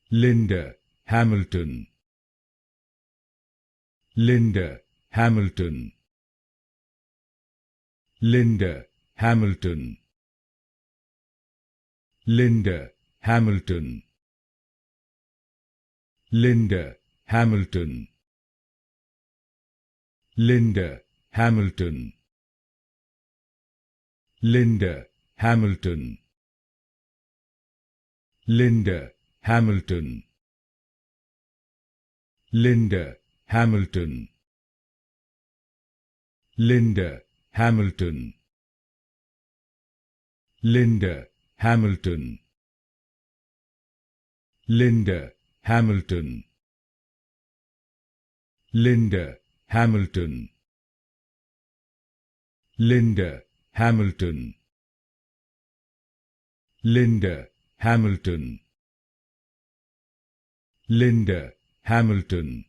Linda Hamilton. Linda Hamilton. Linda Hamilton. Linda Hamilton. Linda Hamilton. Linda Hamilton. Linda Hamilton. Linda Hamilton. Linda Hamilton. Linda Hamilton. Linda Hamilton. Linda Hamilton. Linda Hamilton. Linda Hamilton. Linda Hamilton. Linda Hamilton.